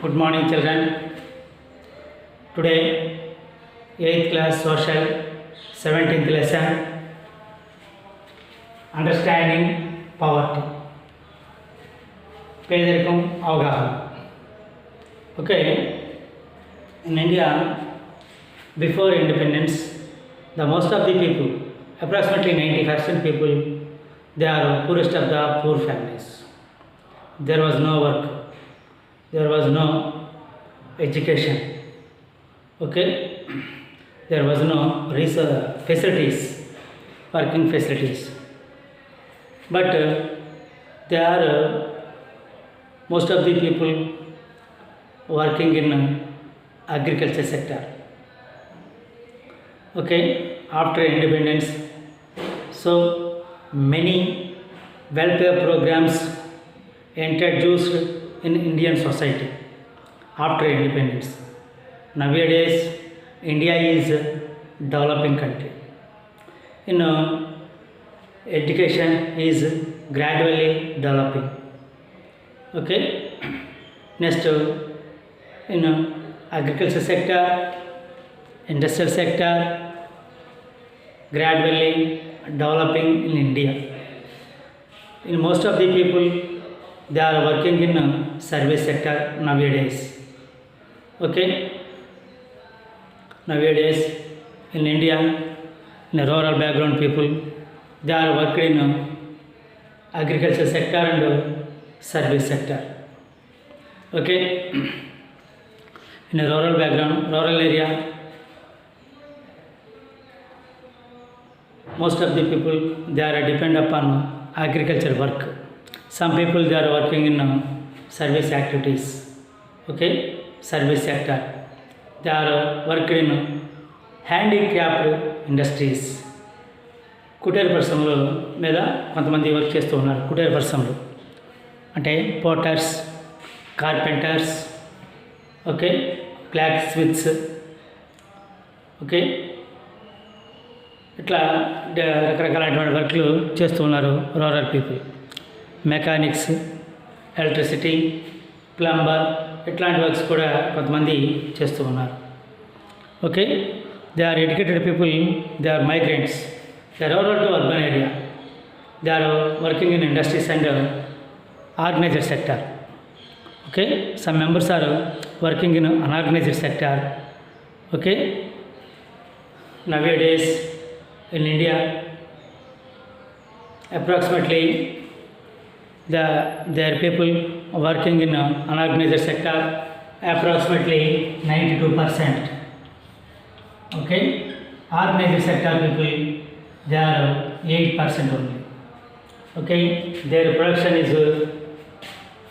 Good morning, children. Today, 8th class social, 17th lesson, understanding poverty. పేదరికం అవగాహన. Okay, in India, before independence, the most of the people, approximately 90% people, they are poorest of the poor families. There was no work, there was no education, okay, there was no facilities, working facilities, but they are most of the people working in agriculture sector. Okay, after independence, so many welfare programs introduced in Indian society after independence. Nowadays, India is a developing country. Education is gradually developing. Okay. Next, in agriculture sector, industrial sector, gradually developing in India. In most of the people, they are working in service sector nowadays. Okay. Nowadays, in India, in rural background people, they are working in agriculture sector and service sector. Okay. In a rural background, rural area, most of the people, they are depend upon agriculture work. Some people, they are working in service activities. Okay, service sector. They are working in handicraft industries. కుటీర పరిశ్రమల మీద కొంతమంది work చేస్తూ ఉన్నారు. కుటీర పరిశ్రమలు అంటే potters, carpenters, okay, blacksmiths, okay, ఇట్లా రకరకాలైనటువంటి వర్క్లు చేస్తూ ఉన్నారు rural people. Mechanics, electricity, plumber, ఇట్లాంటి వర్క్స్ కూడా కొంతమంది చేస్తూ ఉన్నారు. Okay, they are educated people, they are migrants, they are rural to urban area, they are working in industries and organised sector. Okay, some members are working in unorganised sector. Okay, nowadays in India, approximately there are people working in unorganized sector, approximately 92%. Okay, organized sector people, they are 8% only. Okay, their production is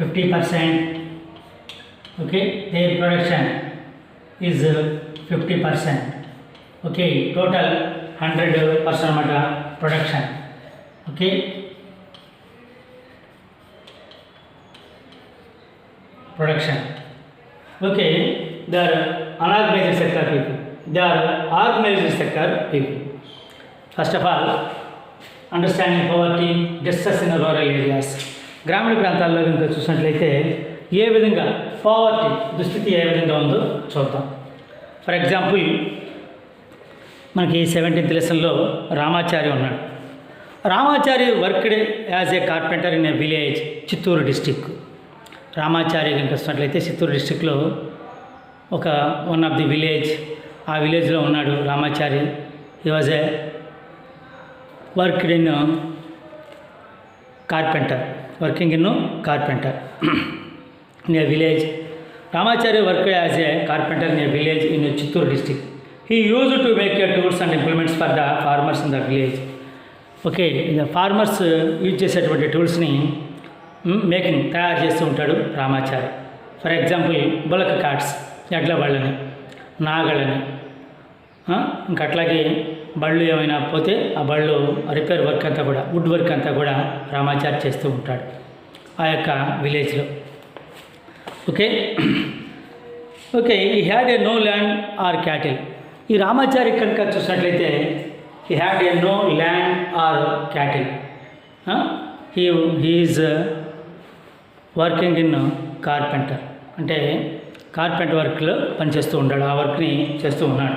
50%. Okay, their production is 50%. Okay, total 100% అన్నమాట production. Okay, production. Okay, they are unorganised sector people, they are organised sector people. First of all, understanding poverty, distress in rural areas. గ్రామీణ ప్రాంతాల్లో కనుక చూసినట్లయితే ఏ విధంగా poverty దుస్థితి ఏ విధంగా ఉందో చూద్దాం. ఫర్ ఎగ్జాంపుల్, మనకి 17th లెసన్లో రామాచారి ఉన్నాడు. Ramachari worked as a carpenter in a village, Chittoor district. Ramachari కనుక వస్తున్నట్లయితే చిత్తూరు డిస్టిక్లో ఒక వన్ ఆఫ్ ది విలేజ్, ఆ విలేజ్లో ఉన్నాడు Ramachari. He was a worked in carpenter, working in carpenter in a village. Ramachari worked as a carpenter in a village in Chittoor district. He used to make tools and implements for the farmers in the village. Okay, farmers use చేసేటువంటి టూల్స్ని making తయారు చేస్తూ ఉంటాడు Ramachari. For example, బులక carts, ఎడ్ల బళ్ళని, నాగళ్ళని, ఇంకా అట్లాగే బళ్ళు ఏమైనా పోతే ఆ బళ్ళు రిపేర్ వర్క్ అంతా కూడా, వుడ్ వర్క్ అంతా కూడా రామాచారి చేస్తూ ఉంటాడు ఆ యొక్క విలేజ్లో. Okay, okay, he had a no land or cattle. ఈ రామాచారి కనుక చూసినట్లయితే he had a no land or cattle. He is working in carpenter. అంటే కార్పెంటర్ వర్క్లో పనిచేస్తూ ఉంటాడు, ఆ వర్క్ని చేస్తూ ఉన్నాడు.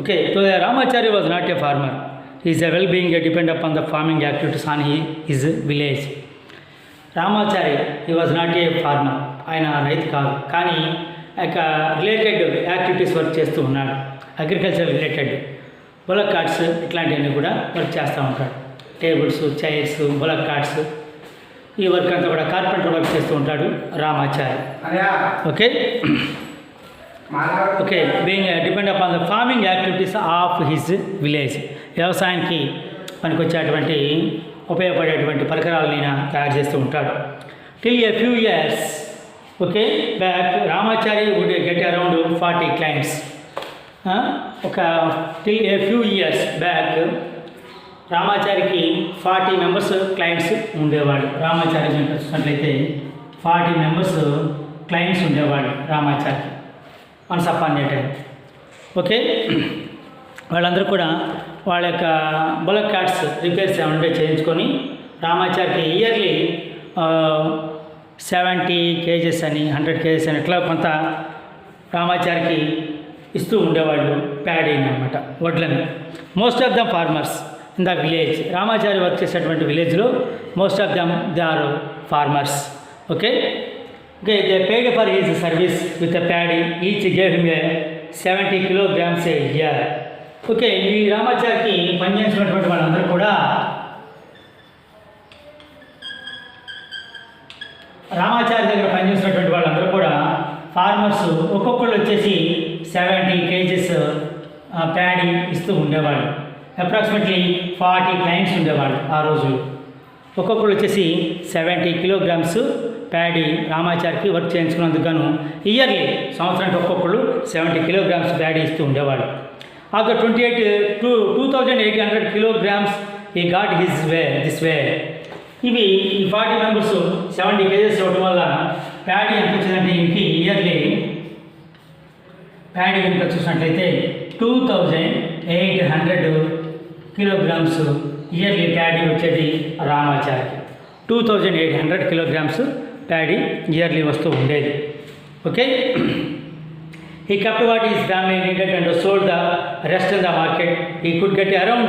Okay, so Ramachari was not a farmer, is a well being depend upon the farming activities on his village. Ramachari he was not a farmer, ఆయన రైతు కాదు, కానీ యొక్క రిలేటెడ్ యాక్టివిటీస్ వర్క్ చేస్తూ ఉన్నాడు. అగ్రికల్చర్ రిలేటెడ్ బులక్ కార్ట్స్ ఇట్లాంటివన్నీ కూడా వర్క్ చేస్తూ ఉంటాడు. టేబుల్స్, చైర్స్, బులక్ కార్ట్స్, ఈ వర్క్ అంతా కూడా కార్పెంటర్ వర్క్ చేస్తూ ఉంటాడు Ramachari. Okay okay, being depend upon the farming activities of his village. వ్యవసాయానికి పనికొచ్చేటువంటి ఉపయోగపడేటువంటి పరికరాలను ఈయన తయారు చేస్తూ ఉంటాడు. Till a few years okay back Ramachari would get around 40 clients. ఒక till a few years back రామాచారికి 40 మెంబర్స్ క్లయింట్స్ ఉండేవాడు. రామాచారి చూసినట్లయితే 40 మెంబర్స్ క్లయింట్స్ ఉండేవాడు రామాచారికి once upon a time. Okay, వాళ్ళందరూ కూడా వాళ్ళ యొక్క బులక్ కార్ట్స్ రిపేర్స్ ఏమంటే చేయించుకొని రామాచారికి ఇయర్లీ 70 కేజెస్ అని 100 కేజెస్ అని ఇట్లా కొంత రామాచారికి ఇస్తూ ఉండేవాళ్ళు ప్యాడీని అనమాట, వడ్లని. Most of the farmers in the village, Ramachari work చేసేటువంటి విలేజ్లో most of them they are farmers. Okay okay, they paid for his service with a paddy, each gave him a 70 kilograms a year. Okay, ఈ రామాచారికి పనిచేసినటువంటి వాళ్ళందరూ కూడా రామాచారి దగ్గర పనిచేసినటువంటి వాళ్ళందరూ కూడా ఫార్మర్స్ ఒక్కొక్కళ్ళు వచ్చేసి 70 కేజెస్ ప్యాడీ ఇస్తూ ఉండేవాళ్ళు. అప్రాక్సిమేట్లీ 40 క్లయింట్స్ ఉండేవాళ్ళు ఆ రోజు. ఒక్కొక్కళ్ళు వచ్చేసి 70 కిలోగ్రామ్స్ ప్యాడీ రామాచారికి వర్క్ చేయించుకున్నందుకు గాను ఇయర్లీ సంవత్సరానికి ఒక్కొక్కళ్ళు 70 కిలోగ్రామ్స్ ప్యాడీ ఇస్తూ ఉండేవాళ్ళు. ఆఫ్టర్ 2800 కిలోగ్రామ్స్ ఈ got his way this way. ఇవి ఈ 40 మెంబర్స్ 70 కేజెస్ ఇవ్వడం వల్ల ప్యాడీ ఎంత వచ్చిందంటే ఇంటికి ఇయర్లీ ప్యాడీ కనుక చూసినట్లయితే 2800 కిలోగ్రామ్స్ ఇయర్లీ ప్యాడీ వచ్చేది రామాచారికి. 2800 కిలోగ్రామ్స్ ప్యాడీ ఇయర్లీ వస్తూ ఉండేది. Okay, he kept what his family needed and sold the rest in the market. He could get around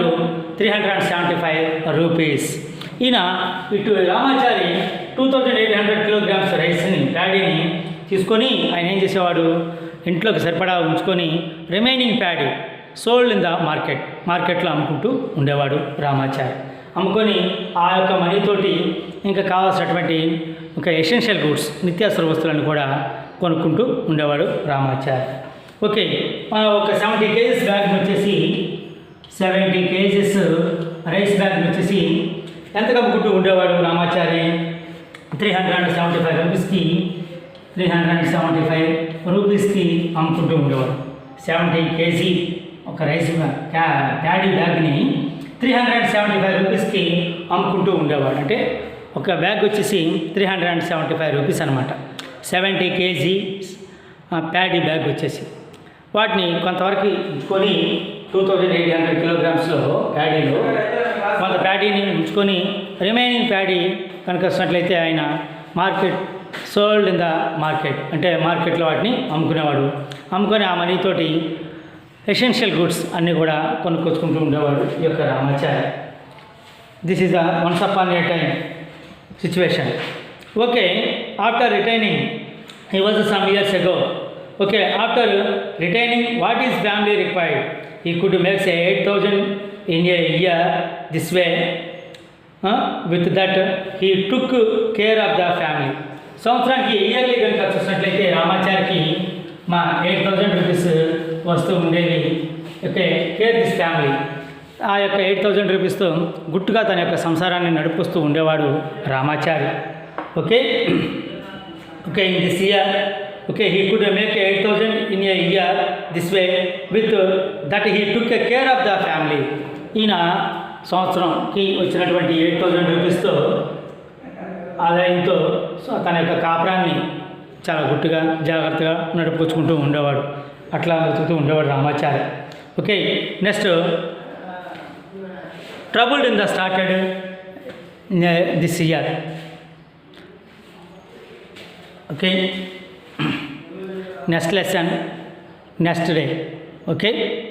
375 rupees. ఈయన ఇటు రామాచారి 2800 కిలోగ్రామ్స్ రైస్ని ప్యాడీని తీసుకొని ఆయన ఏం చేసేవాడు, ఇంట్లోకి సరిపడా ఉంచుకొని remaining paddy sold in the మార్కెట్లో అమ్ముకుంటూ ఉండేవాడు రామాచారి. అమ్ముకొని ఆ యొక్క మనీతోటి ఇంకా కావాల్సినటువంటి ఇంకా ఎసెన్షియల్ గూడ్స్ నిత్యావసర వస్తువులను కూడా కొనుక్కుంటూ ఉండేవాడు రామాచారి. ఓకే, ఒక 70 కేజెస్ బ్యాగ్ వచ్చేసి 70 కేజెస్ రైస్ బ్యాగ్ వచ్చేసి ఎంతకు అమ్ముకుంటూ ఉండేవాడు రామాచారి? 375 రూపీస్కి 375 రూపీస్కి అమ్ముకుంటూ ఉండేవాడు. 70 కేజీ ఒక రైస్ ప్యాడీ బ్యాగ్ని 375 రూపీస్కి అమ్ముకుంటూ ఉండేవాడు. అంటే ఒక బ్యాగ్ వచ్చేసి 375 రూపీస్ అనమాట. 70 కేజీ ప్యాడీ బ్యాగ్ వచ్చేసి వాటిని కొంతవరకు ఉంచుకొని 2800 కిలోగ్రామ్స్లో ప్యాడీలో కొంత ప్యాడీని ఉంచుకొని రిమైనింగ్ ప్యాడీ కనుక వచ్చినట్లయితే ఆయన market sold in the market అంటే మార్కెట్లో వాటిని అమ్ముకునేవాడు. అమ్ముకొని ఆ మనీతోటి ఎసెన్షియల్ గుడ్స్ అన్నీ కూడా కొనుక్కొచ్చుకుంటూ ఉండేవాడు ఈ యొక్క Ramachari. This is the ones upon a time situation. Okay, after retaining he was some years ago. Okay, after retaining what his family required, he could make say 8,000 in a year this way. With that he took care of the family. సంవత్సరానికి yearly కనుక చూసినట్లయితే రామాచారికి మా 8,000 rupees వస్తూ ఉండేవి. Okay, care this family. ఆ యొక్క 8,000 రూపీస్తో గుట్టుగా తన యొక్క సంసారాన్ని నడిపిస్తూ ఉండేవాడు Ramachari. Okay okay, in this year, okay, he could make 8,000 in a year this way. With that he took care of the family. ఈయన సంవత్సరంకి వచ్చినటువంటి 8,000 రూపీస్తో ఆదాయంతో తన యొక్క కాపురాన్ని చాలా గుట్టుగా జాగ్రత్తగా నడుపుకొచ్చుకుంటూ ఉండేవాడు. అట్లా బతుకుతూ ఉండేవాడు Ramachari. Okay, next troubled in the started this year. Okay, next lesson, next day. Okay.